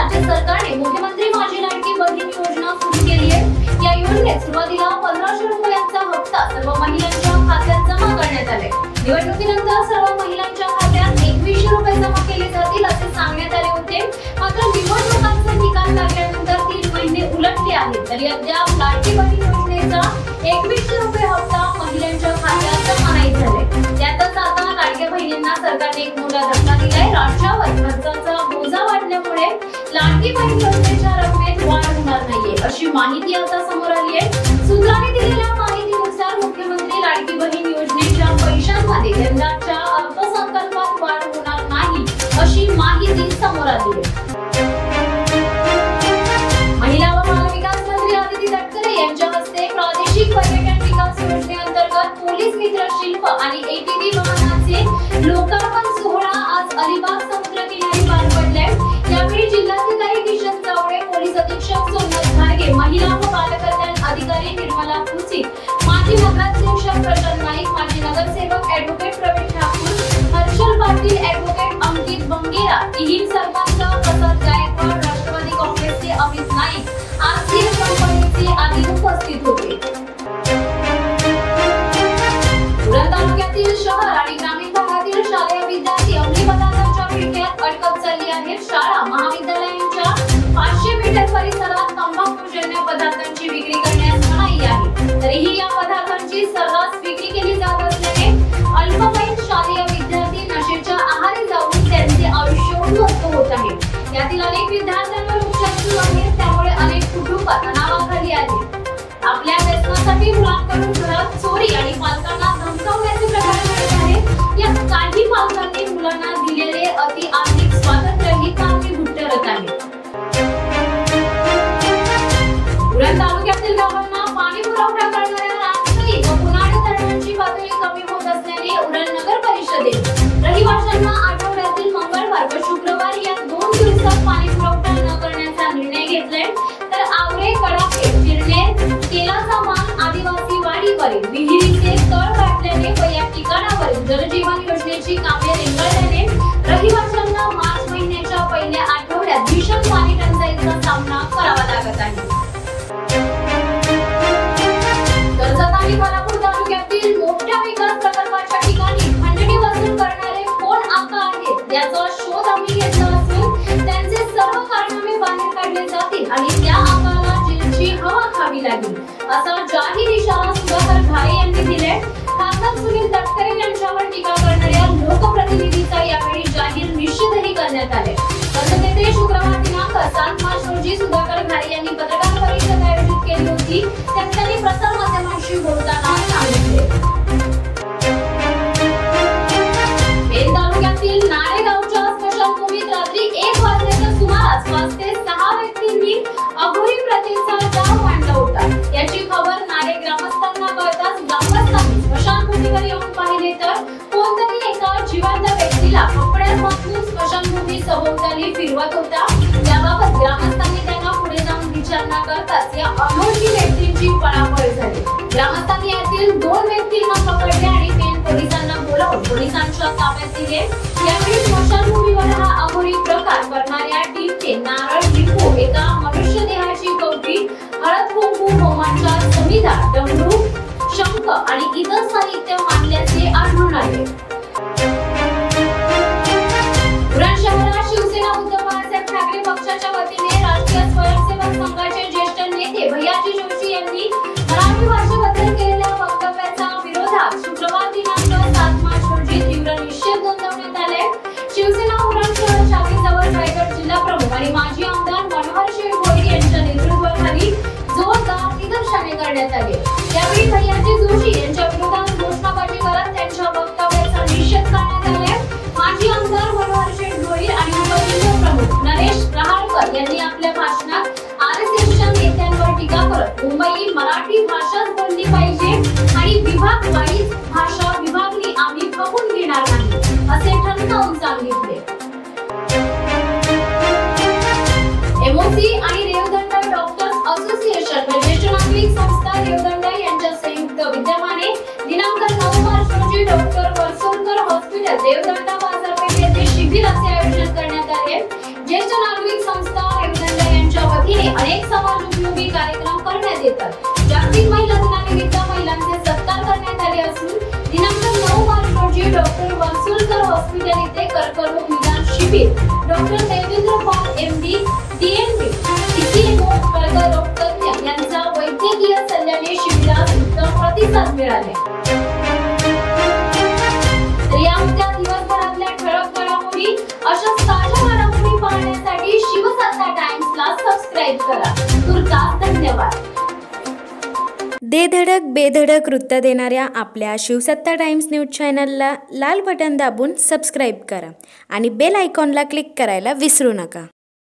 राज्य सरकारने मुख्यमंत्री माझी लाडकी बहीण योजना सुरू केली आहे। या योजनेत सुरुवातीला 1500 रुपयांचा हप्ता सर्व महिलांच्या खात्यात जमा करण्यात आले। निवडणुकीनंतर सर्व महिलांच्या खात्यात 2100 रुपये जमा केले जातील असे सांगण्यात आले होते। मात्र निवडणुकांचा निकाल लागल्यानंतर 3 महिने उलटले आहेत तरी अद्याप लाडकी बहीण योजनेचा 2100 रुपये हप्ता महिलांच्या खात्यात जमा नाही झाले। त्यातच आता लाडक्या बहिणींना सरकारने एक मोठा धक्का दिलाय। राज्यावर खर्चाचा बोजा वाढल्यामुळे लाडकी बहीण योजनेच्या रकमेत वाढ होणार नाहीये अशी माहिती आता समोर आली आहे। सूत्रांनी दिलेल्या माहितीनुसार मुख्यमंत्री लाडकी बहीण योजनेच्या पैशांमध्ये यंदाच्या अर्थसंकल्पात वाढ होणार नाही अशी माहिती समोर आली आहे। महिला व बालविकास मंत्री आदिती तटकरे यांच्या हस्ते प्रादेशिक पर्यटन विकास योजनेअंतर्गत पोलीस मित्र शिल्प आणि एटीव्ही वाहनाचे लोकार्पण सोहळा आज अलिबाग समुद्र किनारी पार पडलाय। यावेळी जिल्हाधिकारी किशन चावडे, पोलीस अधीक्षक सोमनाथ घारगे, महिला व बालकल्याण अधिकारी निर्मला कुचिक, माजी नगराध्यक्ष प्रशांत नाईक, माजी नगरसेवक ॲडव्होकेट प्रवीण ठाकूर, हर्षल पाटील, ॲडव्होकेट अंकित बंगेरा, तिहीर सरपंच प्रसाद गायकवाड, राष्ट्रवादी काँग्रेसचे अमित नाईक, आरसीएल कंपनीचे आदी उपस्थित होते। उरण तालुक्यातील शहर आणि ग्रामीण भागातील शालेय विद्यार्थी अंमली पदार्थांच्या विळख्यात अडकत चालली आहेत। शाळा महाविद्यालयांच्या 500 मीटर परिसरात तंबाखूजन्य पदार्थांची विक्री करण्यास मनाई आहे। तरीही या पदार्थांची सर्रास विक्री केली जात असल्याने अल्पवयीन शालेय विद्यार्थी नशेच्या आहारी जाऊन त्यांचे आयुष्य उद्ध्वस्त होत आहे। यातील अनेक विद्यार्थ्यांवर उपचार सुरू आहेत, त्यामुळे अनेक कुटुंब तणावाखाली आहेत। आपल्या व्यसनासाठी मुलांकडून घरात चोरी आणि पालकांना धमकावण्याचे प्रकार घडत आहेत। या काही पालकांनी मुलांना दिलेले अति आर्थिक स्वातंत्र्यही कारणीभूत ठरत आहे। उरण तालुक्यातील गावांना पाणी पुरवठा करणाऱ्या रामसई व पुनाड धरणांची पातळी कमी होत असल्याने उरण नगर परिषदेत रहिवाशांना आठवड्यातील मंगळवार व शुक्रवार या 2 दिवसात पाणी पुरवठा न करण्याचा निर्णय घेतलाय। तर आवरे, कडाके, चिरनेर, केलाचा मान, आदिवासी वाडीवरील विहिरीचे तळ गाठल्याने व या ठिकाणावरील जलजीवन योजनेची कामे रेंगाळल्याने रहिवाशांना मार्च महिन्याच्या पहिल्या आठवड्यात भीषण पाणी टंचाईचा सामना करावा लागत आहे। कर्जत आणि खानापूर तालुक्यातील मोठ्या विकास प्रकल्पाच्या ठिकाणी खंडणी वसूल करणारे कोण आका आहेत याचा शोध आम्ही घेतला असून त्यांचे सर्व कारनामे बाहेर काढले जातील आणि त्या आकाला जेलची हवा खावी लागेल असा जाहीर इशारा सुधाकर घारे यांनी दिलाय। खासदार सुनील तटकरे यांच्यावर टीका करणाऱ्या लोकप्रतिनिधीचा यावेळी जाहीर निषेधही करण्यात आले। कर्जत येथे शुक्रवार दिनांक 7 मार्च रोजी सुधाकर घारे यांनी पत्रकार परिषद आयोजित केली होती। त्यात त्यांनी प्रसार माध्यमांशी बोलताना सांगितले। पेन तालुक्यातील नारेगावच्या स्मशानभूमीत रात्री 1 वाजण्याच्या सुमारास 5 ते 6 व्यक्तींनी अघोरी प्रथेचा डाव मांडला होता। याची खबर नारे ग्रामस्थांना कळताच ग्रामस्थांनी स्मशानभूमीवर येऊन पाहिले तर कोणतरी एका जिवंत व्यक्तीला कपड्यात बांधून स्मशानभूमी सभोवताली फिरवत होता। याबाबत ग्रामस्थांनी त्यांना पुढे जाऊन विचारणा करताच या अनोळखी व्यक्तींची पळापळ झाली। ग्रामस्थांनी यातील 2 व्यक्तींना पकडले आणि पेन पोलिसांना बोलावून पोलिसांच्या ताब्यात दिले। यावेळी स्मशानभूमीवर हा अघोरी प्रकार करणाऱ्या टीमने नारळ, लिंबू, एका मनुष्यदेहाची कवटी, हळद कुंकू, होमांच्या समिधा, डमरू, शंख आणि इतर साहित्य मांडल्याचे आढळून आले। उरण शहरात शिवसेना उद्धव बाळासाहेब ठाकरे पक्षाच्या वतीने राष्ट्रीय स्वयंसेवक संघाचे ज्येष्ठ नेते भैयाजी जोशी यांनी मराठी भाषेबद्दल केलेल्या वक्तव्याच्या विरोधात शुक्रवार दिनांक 7 मार्च रोजी तीव्र निषेध नोंदवण्यात आलाय। शिवसेना उरण शहर शाखेजवळ रायगड जिल्हा प्रमुख आणि माजी आमदार मनोहर शेठ भोईर यांच्या नेतृत्वाखाली जोरदार निदर्शने करण्यात आली। यावेळी भैयाजी जोशी यांच्या विरोधात घोषणाबाजी करत त्यांच्या वक्तव्याचा निषेध करण्यात आलाय। माजी आमदार मनोहर शेठ भोईर आणि उपजिल्हा प्रमुख नरेश रहाळकर यांनी आपल्या भाषणात आरएसएसच्या नेत्यांवर टीका करत मुंबई मराठी भाषाच बोलली पाहिजे आणि विभाग वाईज भाषा विभागणी आम्ही खपून घेणार नाही असे ठणकावून सांगितले। एमओसी आणि रेवदंड डॉक्टर्स असोसिएशन व ज्येष्ठ नागरिक संस्था रेवदंड यांच्या संयुक्त विद्यमाने दिनांक 9 मार्च रोजी डॉक्टर वर्सोलकर हॉस्पिटल रेवदंड बाजारपेठ येथे शिबिराचे आयोजन करण्यात आले। ज्येष्ठ नागरिक संस्था अनेक समाज उपयोगी कार्यक्रम करण्यात येतात। जागतिक महिला दिनानिमित्त महिलांचे सत्कार करण्यात आले असून दिनांक 9 मार्च रोजी डॉक्टर वंसुलकर हॉस्पिटल येथे कर्करोग निदान शिबिर doctor Devendra Paul MD DNB CCMO कर्करोग तज्ञ यांचा वैद्यकीय सल्ल्याने शिबिरास उत्तम प्रतिसाद मिळाले। या दिवसभरातल्या ठळक घडामोडी अशाच ताज्या घडामोडी पाहण्यासाठी शिवसत्ता टाइम्सला सबस्क्राइब करा। तुर्तास धन्यवाद। दे धडक बेधडक वृत्त देणाऱ्या आपल्या शिवसत्ता टाइम्स न्यूज चॅनलला लाल बटन दाबून सबस्क्राइब करा आणि बेल आयकॉनला क्लिक करायला विसरू नका।